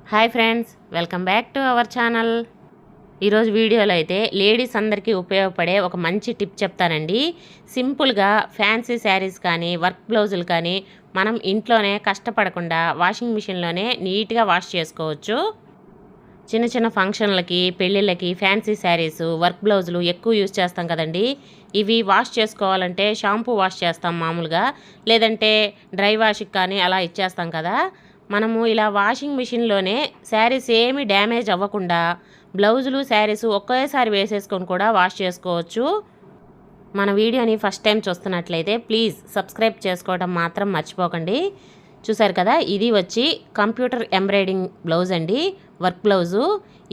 Hi friends, welcome back to our channel. ఈరోజు వీడియోలో అయితే లేడీస్ అందరికీ ఉపయోగపడే ఒక మంచి టిప్ చెప్తానండి. సింపుల్గా ఫ్యాన్సీ శారీస్ కానీ వర్క్ బ్లౌజులు కానీ మనం ఇంట్లోనే కష్టపడకుండా వాషింగ్ మిషన్లోనే నీట్గా వాష్ చేసుకోవచ్చు. చిన్న చిన్న ఫంక్షన్లకి, పెళ్ళిళ్ళకి ఫ్యాన్సీ శారీస్, వర్క్ బ్లౌజులు ఎక్కువ యూజ్ చేస్తాం కదండి. ఇవి వాష్ చేసుకోవాలంటే షాంపూ వాష్ చేస్తాం మామూలుగా, లేదంటే డ్రై వాష్కి కానీ అలా ఇచ్చేస్తాం కదా. మనము ఇలా వాషింగ్ మిషన్లోనే శారీస్ ఏమీ డ్యామేజ్ అవ్వకుండా బ్లౌజులు, శారీస్ ఒకేసారి వేసేసుకొని కూడా వాష్ చేసుకోవచ్చు. మన వీడియోని ఫస్ట్ టైం చూస్తున్నట్లయితే ప్లీజ్ సబ్స్క్రైబ్ చేసుకోవడం మాత్రం మర్చిపోకండి. చూసారు కదా, ఇది వచ్చి కంప్యూటర్ ఎంబ్రాయిడింగ్ బ్లౌజ్ అండి, వర్క్ బ్లౌజు.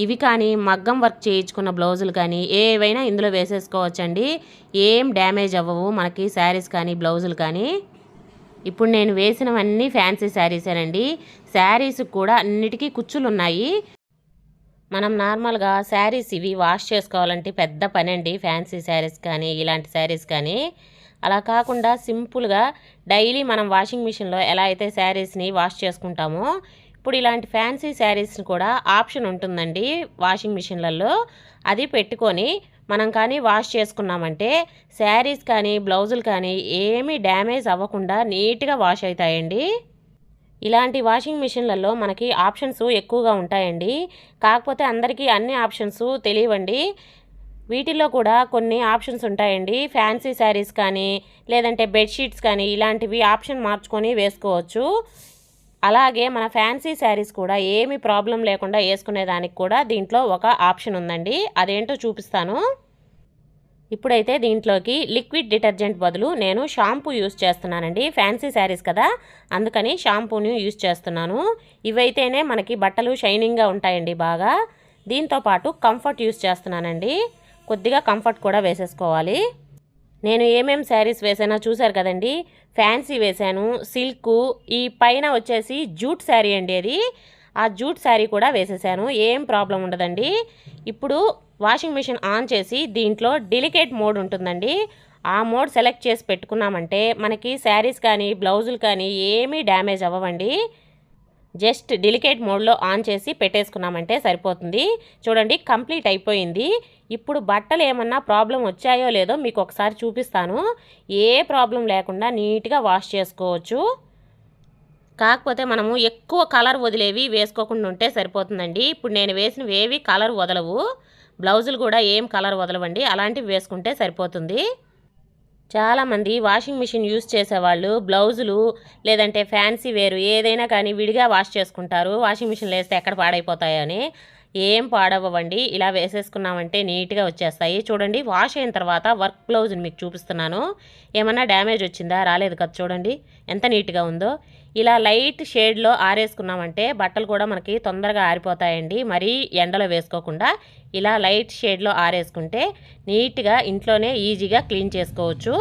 ఇవి కానీ మగ్గం వర్క్ చేయించుకున్న బ్లౌజులు కానీ ఏవైనా ఇందులో వేసేసుకోవచ్చండి. ఏం డ్యామేజ్ అవ్వవు మనకి శారీస్ కానీ బ్లౌజులు కానీ. ఇప్పుడు నేను వేసినవన్నీ ఫ్యాన్సీ శారీసేనండి. శారీస్ కూడా అన్నిటికీ కుచ్చులు ఉన్నాయి. మనం నార్మల్గా శారీస్ ఇవి వాష్ చేసుకోవాలంటే పెద్ద పని అండి, ఫ్యాన్సీ శారీస్ కానీ ఇలాంటి శారీస్ కానీ. అలా కాకుండా సింపుల్గా డైలీ మనం వాషింగ్ మిషన్లో ఎలా అయితే శారీస్ని వాష్ చేసుకుంటామో, ఇప్పుడు ఇలాంటి ఫ్యాన్సీ శారీస్ని కూడా ఆప్షన్ ఉంటుందండి వాషింగ్ మిషన్లలో. అది పెట్టుకొని మనం కానీ వాష్ చేసుకున్నామంటే శారీస్ కానీ బ్లౌజులు కానీ ఏమీ డ్యామేజ్ అవ్వకుండా నీట్గా వాష్ అవుతాయండి. ఇలాంటి వాషింగ్ మిషన్లలో మనకి ఆప్షన్స్ ఎక్కువగా ఉంటాయండి. కాకపోతే అందరికీ అన్ని ఆప్షన్స్ తెలియవండి. వీటిల్లో కూడా కొన్ని ఆప్షన్స్ ఉంటాయండి. ఫ్యాన్సీ శారీస్ కానీ లేదంటే బెడ్షీట్స్ కానీ ఇలాంటివి ఆప్షన్ మార్చుకొని వేసుకోవచ్చు. అలాగే మన ఫ్యాన్సీ శారీస్ కూడా ఏమీ ప్రాబ్లం లేకుండా వేసుకునేదానికి కూడా దీంట్లో ఒక ఆప్షన్ ఉందండి. అదేంటో చూపిస్తాను. ఇప్పుడైతే దీంట్లోకి లిక్విడ్ డిటర్జెంట్ బదులు నేను షాంపూ యూస్ చేస్తున్నానండి. ఫ్యాన్సీ శారీస్ కదా, అందుకని షాంపూని యూస్ చేస్తున్నాను. ఇవైతేనే మనకి బట్టలు షైనింగ్గా ఉంటాయండి బాగా. దీంతోపాటు కంఫర్ట్ యూస్ చేస్తున్నానండి. కొద్దిగా కంఫర్ట్ కూడా వేసేసుకోవాలి. నేను ఏమేమి శారీస్ వేసానో చూశారు కదండి. ఫ్యాన్సీ వేసాను, సిల్క్, ఈ పైన వచ్చేసి జూట్ శారీ అండి అది. ఆ జూట్ శారీ కూడా వేసేసాను. ఏం ప్రాబ్లం ఉండదండి. ఇప్పుడు వాషింగ్ మిషన్ ఆన్ చేసి దీంట్లో డెలికేట్ మోడ్ ఉంటుందండి. ఆ మోడ్ సెలెక్ట్ చేసి పెట్టుకున్నామంటే మనకి శారీస్ కానీ బ్లౌజులు కానీ ఏమీ డ్యామేజ్ అవ్వవండి. జస్ట్ డెలికేట్ మోడ్లో ఆన్ చేసి పెట్టేసుకున్నామంటే సరిపోతుంది. చూడండి, కంప్లీట్ అయిపోయింది. ఇప్పుడు బట్టలు ఏమన్నా ప్రాబ్లం వచ్చాయో లేదో మీకు ఒకసారి చూపిస్తాను. ఏ ప్రాబ్లం లేకుండా నీట్గా వాష్ చేసుకోవచ్చు. కాకపోతే మనము ఎక్కువ కలర్ వదిలేవి వేసుకోకుండా ఉంటే సరిపోతుందండి. ఇప్పుడు నేను వేసినవి ఏవి కలర్ వదలవు, బ్లౌజులు కూడా ఏం కలర్ వదలవండి. అలాంటివి వేసుకుంటే సరిపోతుంది. చాలామంది వాషింగ్ మిషన్ యూస్ చేసేవాళ్ళు బ్లౌజులు లేదంటే ఫ్యాన్సీ వేరు ఏదైనా కానీ విడిగా వాష్ చేసుకుంటారు. వాషింగ్ మిషన్లో వేస్తే ఎక్కడ పాడైపోతాయని. ఏం పాడవ్వండి, ఇలా వేసేసుకున్నామంటే నీట్గా వచ్చేస్తాయి. చూడండి, వాష్ అయిన తర్వాత వర్క్ బ్లౌజ్ని మీకు చూపిస్తున్నాను. ఏమన్నా డ్యామేజ్ వచ్చిందా? రాలేదు కదా. చూడండి ఎంత నీట్గా ఉందో. ఇలా లైట్ షేడ్లో ఆరేసుకున్నామంటే బట్టలు కూడా మనకి తొందరగా ఆరిపోతాయండి. మరీ ఎండలో వేసుకోకుండా ఇలా లైట్ షేడ్లో ఆరేసుకుంటే నీట్గా ఇంట్లోనే ఈజీగా క్లీన్ చేసుకోవచ్చు.